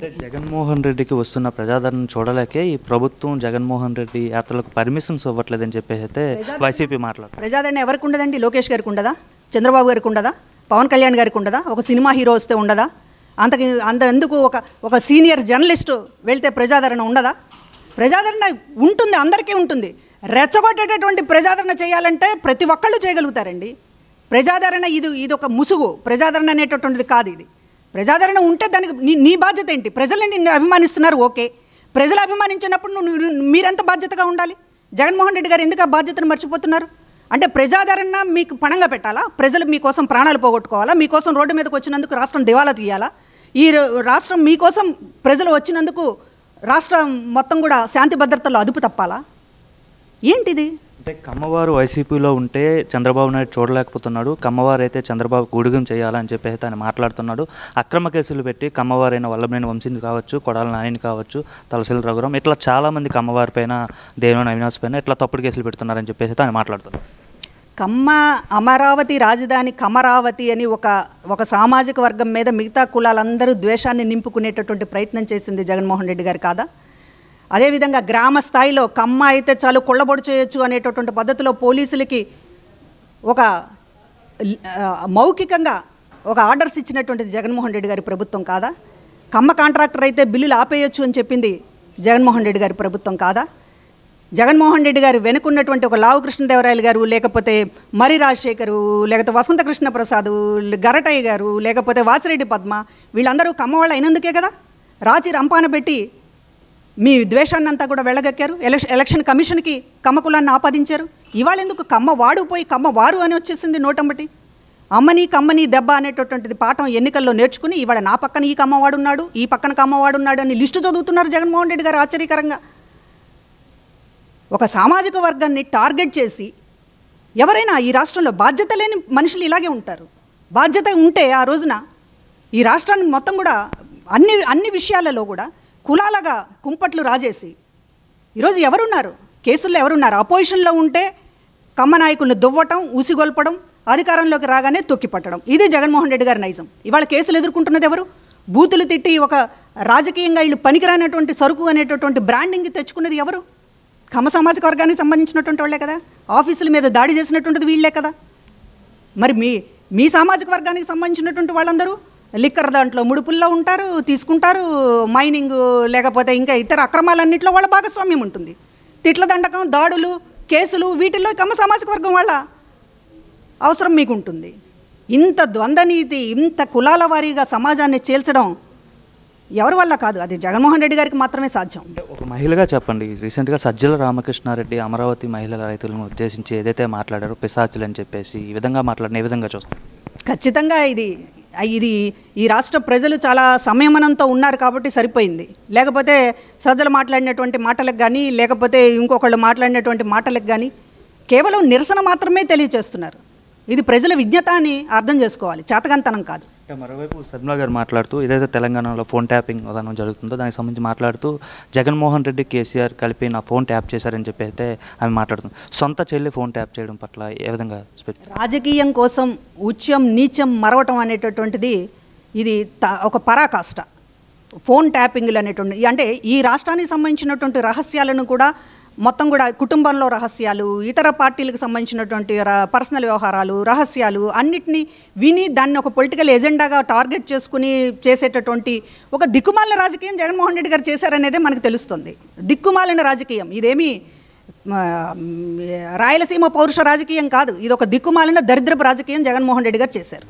జగన్మోహన్ రెడ్డికి వస్తున్న ప్రజాదరణ చూడలేకే ఈ ప్రభుత్వం జగన్మోహన్ రెడ్డి యాత్రలకు పర్మిషన్స్ ఇవ్వట్లేదని చెప్పేసి అయితే వైసీపీ మాట్లాడుతుంది. ప్రజాదరణ ఎవరికి ఉండదండి? లోకేష్ గారికి ఉండదా? చంద్రబాబు గారికి ఉండదా? పవన్ కళ్యాణ్ గారికి ఉండదా? ఒక సినిమా హీరో వస్తే ఉండదా? ఎందుకు ఒక సీనియర్ జర్నలిస్టు వెళ్తే ప్రజాదరణ ఉండదా? ప్రజాదరణ ఉంటుంది, అందరికీ ఉంటుంది. రెచ్చగొట్టేటటువంటి ప్రజాదరణ చేయాలంటే ప్రతి ఒక్కళ్ళు చేయగలుగుతారండి. ప్రజాదరణ ఇది ఒక ముసుగు. ప్రజాదరణ అనేటటువంటిది కాదు. ఇది ప్రజాదరణ ఉంటే దానికి నీ బాధ్యత ఏంటి? ప్రజల్ని నిన్ను అభిమానిస్తున్నారు, ఓకే. ప్రజలు అభిమానించినప్పుడు మీరెంత బాధ్యతగా ఉండాలి? జగన్మోహన్ రెడ్డి గారు ఎందుకు ఆ బాధ్యతను మర్చిపోతున్నారు? అంటే ప్రజాదరణ మీకు పణంగా పెట్టాలా? ప్రజలు మీకోసం ప్రాణాలు పోగొట్టుకోవాలా? మీకోసం రోడ్డు మీదకి వచ్చినందుకు రాష్ట్రం దివాలా తీయాలా? ఈ రాష్ట్రం మీకోసం ప్రజలు వచ్చినందుకు రాష్ట్రం మొత్తం కూడా శాంతి భద్రతల్లో అదుపు తప్పాలా? ఏంటిది? అంటే కమ్మవారు వైసీపీలో ఉంటే చంద్రబాబు నాయుడు చూడలేకపోతున్నాడు, కమ్మవారు అయితే చంద్రబాబు గూడుగం చేయాలని చెప్పేసి ఆయన మాట్లాడుతున్నాడు. అక్రమ కేసులు పెట్టి కమ్మవారైన వల్లభనేని వంశీని కావచ్చు, కొడాల నానిని కావచ్చు, తలసిల రఘురాం ఇట్లా చాలామంది కమ్మవారి పైన, దేవినేని అవినాష్ పైన ఇట్లా తప్పుడు కేసులు పెడుతున్నారని చెప్పేసి ఆయన మాట్లాడుతున్నారు. కమ్మ అమరావతి రాజధాని కమరావతి అని ఒక సామాజిక వర్గం మీద మిగతా కులాలందరూ ద్వేషాన్ని నింపుకునేటటువంటి ప్రయత్నం చేసింది జగన్మోహన్ రెడ్డి గారు కాదా? అదేవిధంగా గ్రామ స్థాయిలో కమ్మ అయితే చాలు కొల్లబొడి చేయొచ్చు అనేటటువంటి పద్ధతిలో పోలీసులకి ఒక మౌఖికంగా ఒక ఆర్డర్స్ ఇచ్చినటువంటిది జగన్మోహన్ రెడ్డి గారి ప్రభుత్వం కాదా? కమ్మ కాంట్రాక్టర్ అయితే బిల్లులు ఆపేయొచ్చు అని చెప్పింది జగన్మోహన్ రెడ్డి గారి ప్రభుత్వం కాదా? జగన్మోహన్ రెడ్డి గారు వెనుకున్నటువంటి ఒక లావు కృష్ణదేవరాయలు గారు, లేకపోతే మరి రాజశేఖరు, లేకపోతే వసంత కృష్ణ ప్రసాద్, గరటయ్య గారు, లేకపోతే వాసిరెడ్డి పద్మ, వీళ్ళందరూ కమ్మవాళ్ళు అయినందుకే కదా రాచి రంపాన పెట్టి మీ ద్వేషాన్ని అంతా కూడా వెళ్ళగక్కారు. ఎలక్షన్ కమిషన్కి కమ్మ కులాన్ని ఆపాదించారు. ఇవాళ ఎందుకు కమ్మ వాడు పోయి కమ్మ వారు అని వచ్చేసింది నోటంబటి? అమ్మని కమ్మని దెబ్బ అనేటటువంటిది పాఠం ఎన్నికల్లో నేర్చుకుని ఇవాళ నా పక్కన ఈ కమ్మవాడున్నాడు, ఈ పక్కన కమ్మవాడున్నాడు అని లిస్టు చదువుతున్నారు జగన్మోహన్ రెడ్డి గారు ఆశ్చర్యకరంగా. ఒక సామాజిక వర్గాన్ని టార్గెట్ చేసి ఎవరైనా ఈ రాష్ట్రంలో బాధ్యత లేని మనుషులు ఇలాగే ఉంటారు. బాధ్యత ఉంటే ఆ రోజున ఈ రాష్ట్రాన్ని మొత్తం కూడా అన్ని విషయాలలో కూడా కులాలుగా కుంపట్లు రాజేసి ఈరోజు ఎవరున్నారు? కేసుల్లో ఎవరున్నారు? అపోజిషన్లో ఉంటే కమ్మ నాయకులను దువ్వటం, ఊసిగొల్పడం, అధికారంలోకి రాగానే తొక్కిపట్టడం, ఇది జగన్మోహన్ రెడ్డి గారి నైజం. ఇవాళ కేసులు ఎదుర్కొంటున్నది ఎవరు? బూతులు తిట్టి ఒక రాజకీయంగా వీళ్ళు పనికిరానటువంటి సరుకు అనేటటువంటి బ్రాండింగ్ తెచ్చుకున్నది ఎవరు? కమ్మ సామాజిక వర్గానికి సంబంధించినటువంటి వాళ్ళే కదా. ఆఫీసుల మీద దాడి చేసినటువంటిది వీళ్ళే కదా. మరి మీ సామాజిక వర్గానికి సంబంధించినటువంటి వాళ్ళందరూ లిక్కర్ దాంట్లో ముడుపుల్లో ఉంటారు, తీసుకుంటారు. మైనింగ్ లేకపోతే ఇంకా ఇతర అక్రమాలన్నింటిలో వాళ్ళ భాగస్వామ్యం ఉంటుంది. తిట్ల దండకం, దాడులు, కేసులు, వీటిల్లో కమ్మ సామాజిక వర్గం వాళ్ళ అవసరం మీకు ఉంటుంది. ఇంత ద్వంద్వనీతి, ఇంత కులాల వారీగా సమాజాన్ని చీల్చడం ఎవరి వల్ల కాదు, అది జగన్మోహన్ రెడ్డి గారికి మాత్రమే సాధ్యం. ఒక మహిళగా చెప్పండి, రీసెంట్గా సజ్జల రామకృష్ణారెడ్డి అమరావతి మహిళల రైతులను ఉద్దేశించి ఏదైతే మాట్లాడారో పిశాచులు అని చెప్పేసి, ఈ విధంగా మాట్లాడిన ఏ విధంగా చూస్తాం? ఖచ్చితంగా ఇది ఈ రాష్ట్ర ప్రజలు చాలా సంయమనంతో ఉన్నారు కాబట్టి సరిపోయింది. లేకపోతే సజ్జలు మాట్లాడినటువంటి మాటలకు కానీ, లేకపోతే ఇంకొకళ్ళు మాట్లాడినటువంటి మాటలకు కానీ కేవలం నిరసన మాత్రమే తెలియచేస్తున్నారు. ఇది ప్రజల విజ్ఞత అని అర్థం చేసుకోవాలి, చేతకంతనం కాదు. మరోవైపు శర్మిల గారు మాట్లాడుతూ ఏదైతే తెలంగాణలో ఫోన్ ట్యాపింగ్ విధానం జరుగుతుందో దానికి సంబంధించి మాట్లాడుతూ జగన్మోహన్ రెడ్డి, కేసీఆర్ కలిపి నా ఫోన్ ట్యాప్ చేశారని చెప్పి అయితే ఆమె మాట్లాడుతుంది. సొంత చెల్లి ఫోన్ ట్యాప్ చేయడం పట్ల ఏ విధంగా? రాజకీయం కోసం ఉచ్యం నీచం మరవటం అనేటటువంటిది ఇది ఒక పరాకాష్ట. ఫోన్ ట్యాపింగ్లు అనేటువంటి అంటే ఈ రాష్ట్రానికి సంబంధించినటువంటి రహస్యాలను కూడా మొత్తం కూడా కుటుంబంలో రహస్యాలు, ఇతర పార్టీలకు సంబంధించినటువంటి పర్సనల్ వ్యవహారాలు, రహస్యాలు అన్నిటినీ విని దాన్ని ఒక పొలిటికల్ ఎజెండాగా టార్గెట్ చేసుకుని చేసేటటువంటి ఒక దిక్కుమాలిన రాజకీయం జగన్మోహన్ రెడ్డి గారు చేశారనేదే మనకు తెలుస్తుంది. దిక్కుమాలిన రాజకీయం, ఇదేమీ రాయలసీమ పౌరుష రాజకీయం కాదు. ఇది ఒక దిక్కుమాలిన దరిద్రపు రాజకీయం జగన్మోహన్ రెడ్డి గారు చేశారు.